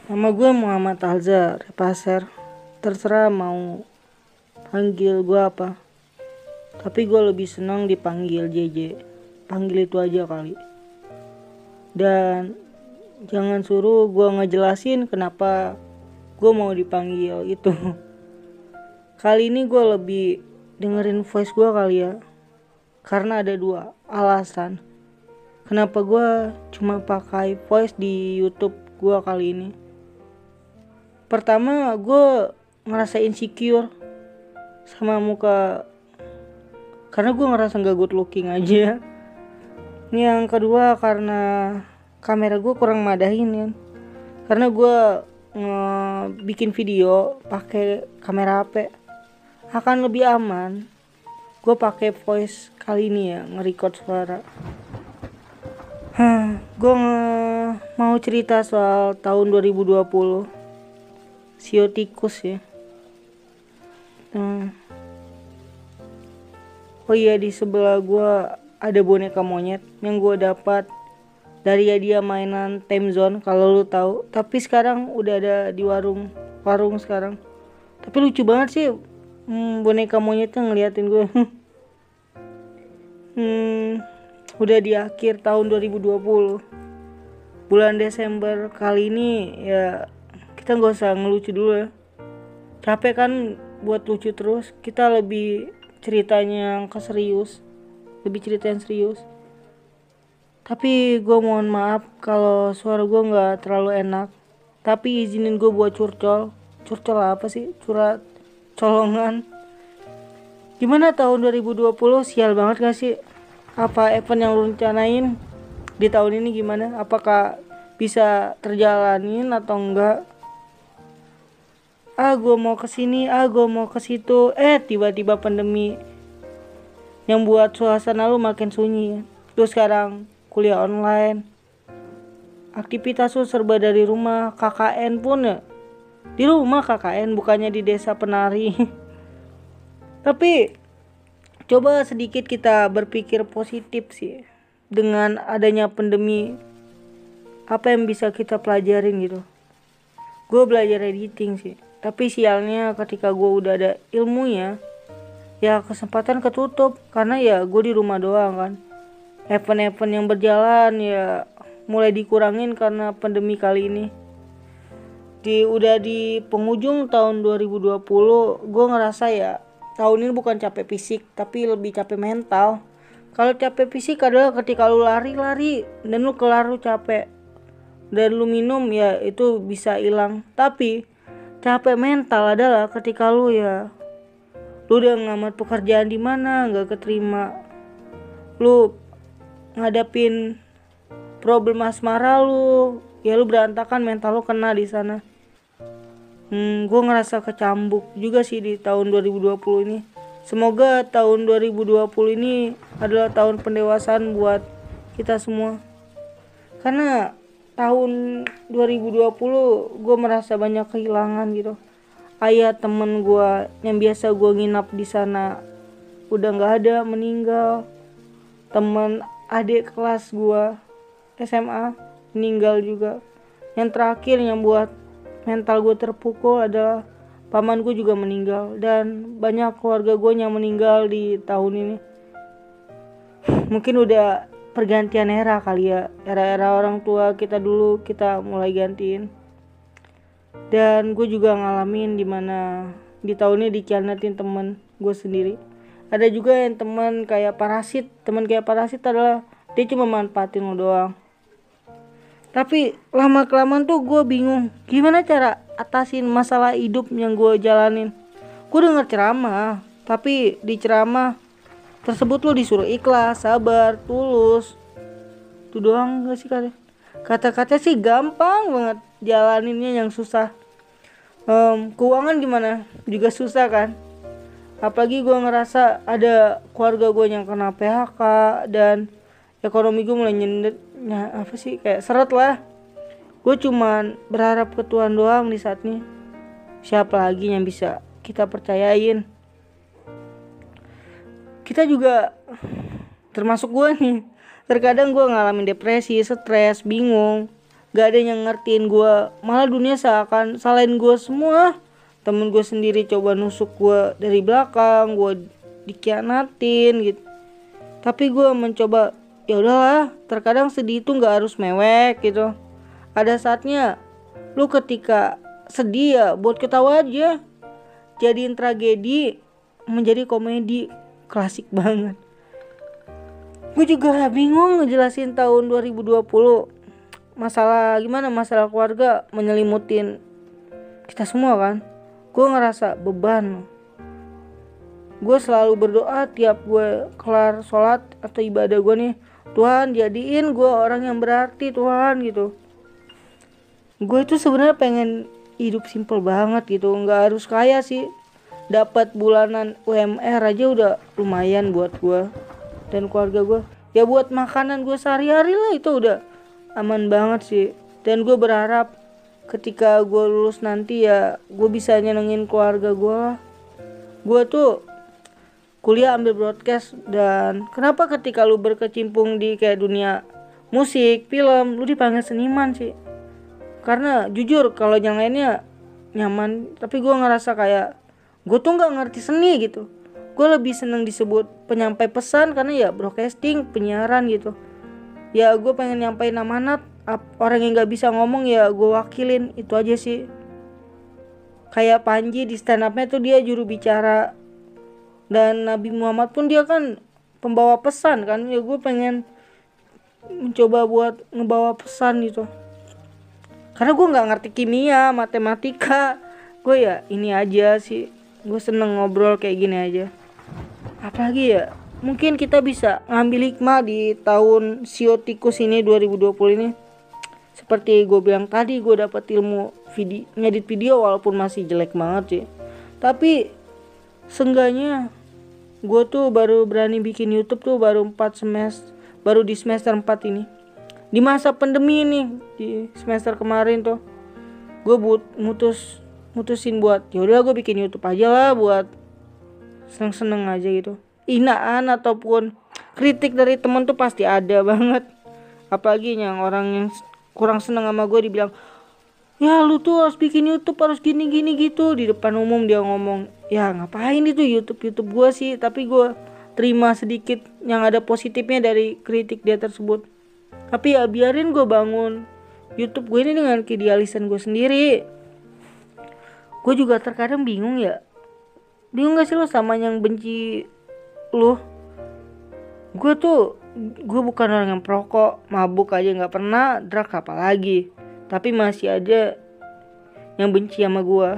Nama gue Muhammad Alzar Pasar. Terserah mau panggil gue apa. Tapi gue lebih senang dipanggil JJ. Panggil itu aja kali. Dan jangan suruh gue ngejelasin kenapa gue mau dipanggil itu. Kali ini gue lebih dengerin voice gue kali ya. Karena ada dua alasan kenapa gue cuma pakai voice di YouTube gue kali ini. Pertama, gue ngerasa insecure sama muka karena gue ngerasa gak good looking aja. Yang kedua karena kamera gue kurang madahin kan. Karena gue bikin video pakai kamera HP akan lebih aman. Gue pakai voice kali ini ya, nge-record suara. Gue mau cerita soal tahun 2020. Sio tikus ya. Oh iya, di sebelah gue ada boneka monyet yang gue dapat dari hadiah mainan Time Zone kalau lu tahu. Tapi sekarang udah ada di warung sekarang. Tapi lucu banget sih boneka monyetnya ngeliatin gue. Udah di akhir tahun 2020. Bulan Desember kali ini ya kita gak usah ngelucu dulu ya. Capek kan buat lucu terus. Kita lebih ceritanya yang serius. Lebih cerita yang serius. Tapi gue mohon maaf kalau suara gue gak terlalu enak. Tapi izinin gue buat curcol. Curcol apa sih? Curhat colongan. Gimana tahun 2020? Sial banget gak sih? Apa event yang lu rencanain di tahun ini gimana? Apakah bisa terjalanin atau enggak? Gue mau kesini, gue mau ke situ. Tiba-tiba pandemi yang buat suasana lu makin sunyi. Terus sekarang kuliah online, aktivitas lu serba dari rumah. KKN pun ya di rumah, KKN bukannya di desa penari. Tapi coba sedikit kita berpikir positif sih. Dengan adanya pandemi, apa yang bisa kita pelajarin gitu. Gue belajar editing sih. Tapi sialnya ketika gue udah ada ilmunya, ya kesempatan ketutup. Karena ya gue di rumah doang kan. Event-event yang berjalan ya mulai dikurangin karena pandemi kali ini. Udah di penghujung tahun 2020, gue ngerasa ya tahun ini bukan capek fisik tapi lebih capek mental. Kalau capek fisik adalah ketika lu lari dan lu kelar lu capek dan lu minum ya itu bisa hilang. Tapi capek mental adalah ketika lu udah ngelamar pekerjaan di mana nggak keterima, lu ngadapin problem asmara lu berantakan, mental lu kena di sana. Gue ngerasa kecambuk juga sih di tahun 2020 ini. Semoga tahun 2020 ini adalah tahun pendewasaan buat kita semua. Karena tahun 2020 gue merasa banyak kehilangan gitu. Ayah temen gue yang biasa gue nginap di sana udah nggak ada, meninggal. Temen adik kelas gue SMA meninggal juga. Yang terakhir yang buat mental gue terpukul adalah paman gue juga meninggal. Dan banyak keluarga gue yang meninggal di tahun ini. Mungkin udah pergantian era kali ya. Era-era orang tua kita dulu kita mulai gantiin. Dan gue juga ngalamin dimana di tahun ini dikhianatin temen gue sendiri. Ada juga yang teman kayak parasit. Teman kayak parasit adalah dia cuma manfaatin lo doang. Tapi lama kelamaan tuh gue bingung gimana cara atasin masalah hidup yang gue jalanin. Gue denger ceramah, tapi di ceramah tersebut lo disuruh ikhlas, sabar, tulus. Itu doang gak sih kata-kata sih gampang banget, jalaninnya yang susah. Keuangan gimana juga susah kan. Apalagi gue ngerasa ada keluarga gue yang kena PHK dan ekonomi gue mulai nyendet. Kayak seret lah. Gue cuman berharap ke Tuhan doang di saat ini. Siapa lagi yang bisa kita percayain? Kita juga termasuk gue nih. Terkadang gue ngalamin depresi, stres, bingung. gak ada yang ngertiin gue, malah dunia seakan salahin gue semua. Temen gue sendiri coba nusuk gue dari belakang, gue dikhianatin gitu. Tapi gue mencoba, ya udahlah, terkadang sedih itu nggak harus mewek gitu. Ada saatnya lu ketika sedih ya buat ketawa aja, jadiin tragedi menjadi komedi. Klasik banget. Gue juga bingung ngejelasin tahun 2020. Masalah gimana, masalah keluarga menyelimutin kita semua kan. Gue ngerasa beban. Gue selalu berdoa tiap gue kelar sholat atau ibadah gue nih, Tuhan jadiin gue orang yang berarti Tuhan gitu. Gue itu sebenarnya pengen hidup simple banget gitu, nggak harus kaya sih. Dapat bulanan UMR aja udah lumayan buat gue dan keluarga gue. Ya buat makanan gue sehari-hari lah itu udah aman banget sih. Dan gue berharap ketika gue lulus nanti ya gue bisa nyenengin keluarga gue lah. Gue tuh kuliah ambil broadcast, dan kenapa ketika lu berkecimpung di kayak dunia musik, film, lu dipanggil seniman sih? Karena jujur kalau yang lainnya nyaman, tapi gue ngerasa kayak gue tuh nggak ngerti seni gitu. Gue lebih seneng disebut penyampai pesan karena ya broadcasting, penyiaran gitu. Ya gue pengen nyampein amanat, orang yang nggak bisa ngomong ya gue wakilin, itu aja sih. Kayak Panji di stand upnya tuh dia juru bicara, dan Nabi Muhammad pun dia kan pembawa pesan kan. Ya gue pengen mencoba buat ngebawa pesan gitu. Karena gue gak ngerti kimia, matematika. Gue ya ini aja sih, gue seneng ngobrol kayak gini aja. Apalagi ya, mungkin kita bisa ngambil hikmah di tahun Sio Tikus ini 2020 ini. Seperti gue bilang tadi, gue dapat ilmu ngedit video walaupun masih jelek banget sih. Tapi seenggaknya gue tuh baru berani bikin YouTube tuh baru di semester 4 ini. Di masa pandemi ini, di semester kemarin tuh gue mutusin buat yaudah gue bikin YouTube aja lah, buat seneng-seneng aja gitu. Hinaan ataupun kritik dari temen tuh pasti ada banget. Apalagi yang orang yang kurang seneng sama gue dibilang, ya lu tuh harus bikin YouTube, harus gini gitu. Di depan umum dia ngomong, ya ngapain itu YouTube gue sih. Tapi gue terima sedikit yang ada positifnya dari kritik dia tersebut. Tapi ya biarin gue bangun YouTube gue ini dengan keidealisan gue sendiri. Gue juga terkadang bingung gak sih lo sama yang benci lo? Gue bukan orang yang perokok, mabuk aja gak pernah, drug apalagi. Tapi masih ada yang benci sama gue.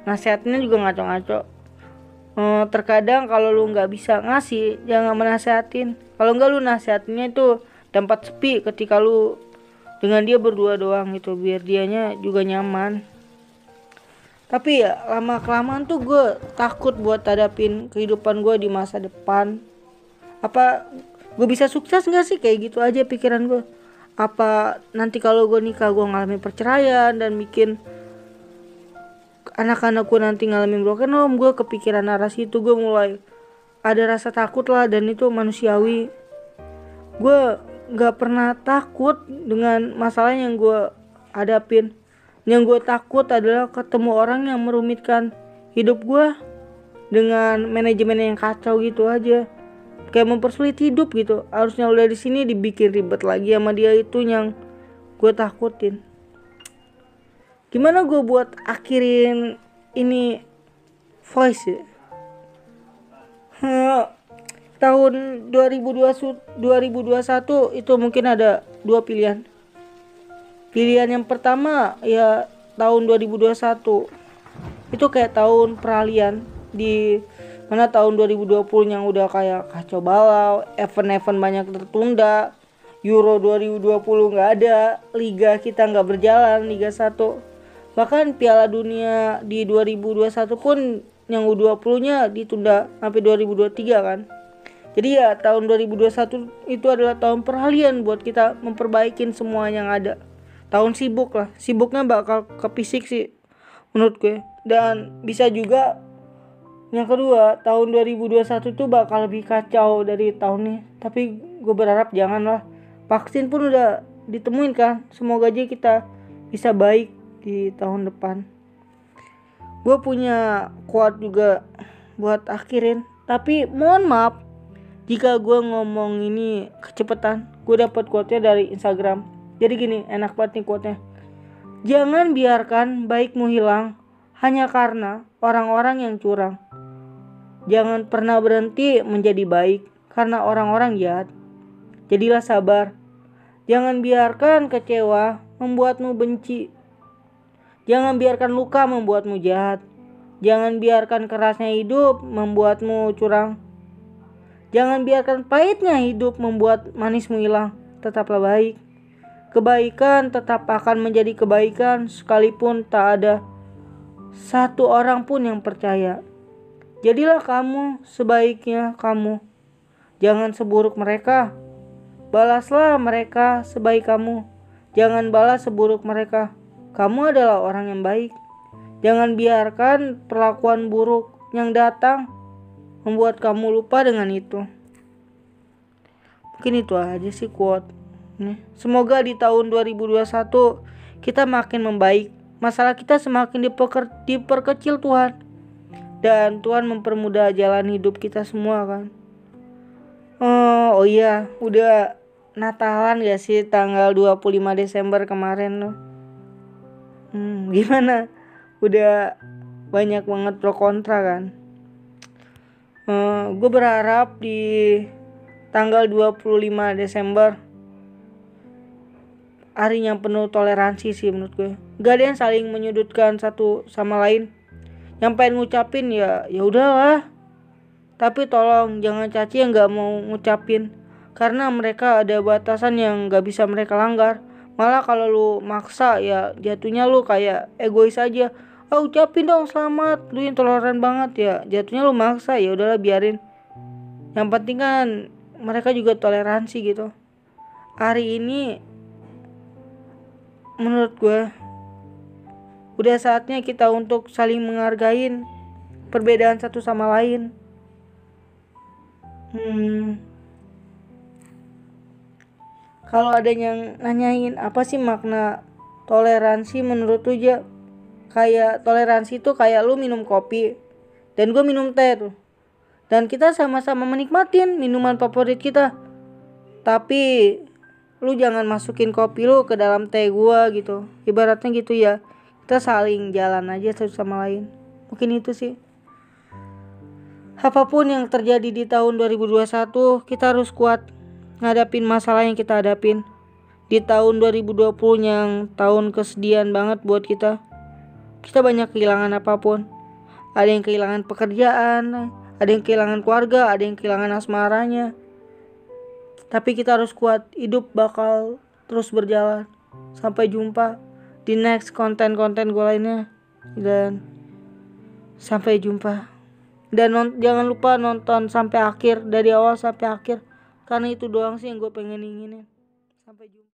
Nasihatnya juga ngaco-ngaco. Terkadang kalau lu gak bisa ngasih, jangan menasehatin. Kalau enggak lu nasihatinnya itu tempat sepi ketika lu dengan dia berdua doang gitu, biar dianya juga nyaman. Tapi ya lama kelamaan tuh gue takut buat hadapin kehidupan gue di masa depan. Apa gue bisa sukses gak sih, kayak gitu aja pikiran gue. Apa nanti kalau gue nikah gue ngalamin perceraian dan bikin anak-anak gue nanti ngalamin broken home. Gue kepikiran arah situ, gue mulai ada rasa takut lah, dan itu manusiawi. Gue gak pernah takut dengan masalah yang gue hadapin. Yang gue takut adalah ketemu orang yang merumitkan hidup gue dengan manajemen yang kacau gitu aja, kayak mempersulit hidup gitu. Harusnya udah di sini dibikin ribet lagi sama dia, itu yang gue takutin. Gimana gue buat akhirin ini voice ya? Tahun 2021 itu mungkin ada dua pilihan. Pilihan yang pertama ya tahun 2021 itu kayak tahun peralihan, di mana tahun 2020 yang udah kayak kacau balau, event-event banyak tertunda, Euro 2020 nggak ada, Liga kita nggak berjalan, Liga 1. Bahkan Piala Dunia di 2021 pun yang U20-nya ditunda sampai 2023 kan. Jadi ya tahun 2021 itu adalah tahun peralihan buat kita memperbaikin semua yang ada. Tahun sibuk lah, sibuknya bakal ke fisik sih menurut gue. Dan bisa juga yang kedua, tahun 2021 tuh bakal lebih kacau dari tahun ini. Tapi gue berharap jangan lah, Vaksin pun udah ditemuin kan. Semoga aja kita bisa baik di tahun depan. Gue punya quote juga buat akhirin. Tapi mohon maaf jika gue ngomong ini kecepatan. Gue dapat quote-nya dari Instagram. Jadi gini, enak banget nih quote-nya. Jangan biarkan baikmu hilang hanya karena orang-orang yang curang. Jangan pernah berhenti menjadi baik karena orang-orang jahat. Jadilah sabar. Jangan biarkan kecewa membuatmu benci. Jangan biarkan luka membuatmu jahat. Jangan biarkan kerasnya hidup membuatmu curang. Jangan biarkan pahitnya hidup membuat manismu hilang. Tetaplah baik. Kebaikan tetap akan menjadi kebaikan sekalipun tak ada satu orang pun yang percaya. Jadilah kamu sebaiknya kamu. Jangan seburuk mereka. Balaslah mereka sebaik kamu. Jangan balas seburuk mereka. Kamu adalah orang yang baik. Jangan biarkan perlakuan buruk yang datang membuat kamu lupa dengan itu. Mungkin itu aja sih quote. Semoga di tahun 2021 kita makin membaik. Masalah kita semakin diperkecil Tuhan. Dan Tuhan mempermudah jalan hidup kita semua kan. Oh iya, udah Natalan gak sih tanggal 25 Desember kemarin loh. Gimana? Udah banyak banget pro kontra kan. Gue berharap di tanggal 25 Desember hari yang penuh toleransi sih menurut gue. Gak ada yang saling menyudutkan satu sama lain. Yang pengen ngucapin ya udahlah. Tapi tolong jangan caci yang gak mau ngucapin. Karena mereka ada batasan yang gak bisa mereka langgar. Malah kalau lu maksa ya jatuhnya lu kayak egois aja. Ucapin dong selamat, lu intoleran banget ya. Jatuhnya lu maksa, ya udahlah biarin. Yang penting kan mereka juga toleransi gitu. Hari ini menurut gue udah saatnya kita untuk saling menghargai perbedaan satu sama lain. Kalau ada yang nanyain apa sih makna toleransi menurut lu aja, kayak toleransi itu kayak lu minum kopi dan gue minum teh tuh. Dan kita sama-sama menikmatin minuman favorit kita. Tapi lu jangan masukin kopi lu ke dalam teh gua gitu. Ibaratnya gitu ya. Kita saling jalan aja satu sama lain. Mungkin itu sih. Apapun yang terjadi di tahun 2021, kita harus kuat ngadapin masalah yang kita hadapin. Di tahun 2020 yang tahun kesedihan banget buat kita. Kita banyak kehilangan apapun. Ada yang kehilangan pekerjaan, ada yang kehilangan keluarga, ada yang kehilangan asmaranya. Tapi kita harus kuat, hidup bakal terus berjalan. Sampai jumpa di next konten-konten gue lainnya. Dan sampai jumpa. Dan jangan lupa nonton sampai akhir, dari awal sampai akhir. Karena itu doang sih yang gue pengen inginin. Sampai jumpa.